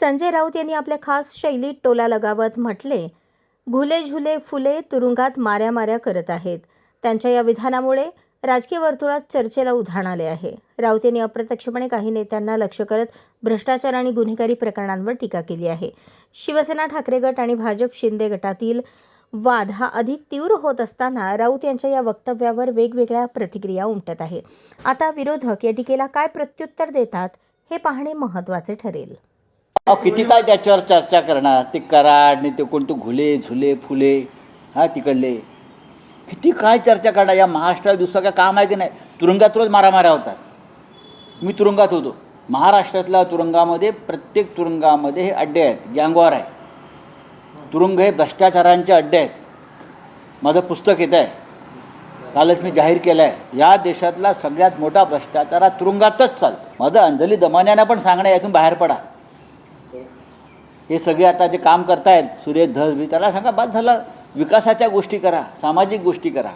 संजय राऊत यांनी आपल्या खास शैलीत टोला लगावत म्हटले, घुले झुले फुले तुरुंगात माऱ्या माऱ्या करत आहेत. त्यांच्या या विधानामुळे राजकीय वर्तुळात चर्चेला उधाण आले आहे. राऊत यांनी अप्रत्यक्षपणे काही नेत्यांना लक्ष्य करत भ्रष्टाचार आणि गुन्हेगारी प्रकरणांवर टीका केली आहे. शिवसेना ठाकरे गट आणि भाजप शिंदे गटातील वाद हा अधिक तीव्र होत असताना राऊत यांच्या या वक्तव्यावर वेगवेगळ्या प्रतिक्रिया उमटत आहेत. आता विरोधक या टीकेला काय प्रत्युत्तर देतात हे पाहणे महत्त्वाचे ठरेल. किती काय त्याच्यावर चर्चा करणार, ते कराड आणि ते कोणते घुले झुले फुले तिकडले किती काय चर्चा करणार. या महाराष्ट्रात दुसरं काय काम आहे की नाही? तुरुंगात रोज मारामाऱ्या होतात. मी तुरुंगात होतो. महाराष्ट्रातल्या तुरुंगामध्ये प्रत्येक तुरुंगामध्ये हे अड्डे आहेत, गँगवॉर आहे. तुरुंग हे भ्रष्टाचारांचे अड्डे आहेत. माझं पुस्तक येतं आहे, कालच मी जाहीर केलं आहे, या देशातला सगळ्यात मोठा भ्रष्टाचार तुरुंगातच चालतो. माझं अंजली दमानियांना पण सांगणं, यातून बाहेर पडा. हे सगळे आता जे काम करतायत सुरेश धस, त्याला सांगा बाद झालं, विकासाच्या गोष्टी करा, सामाजिक गोष्टी करा.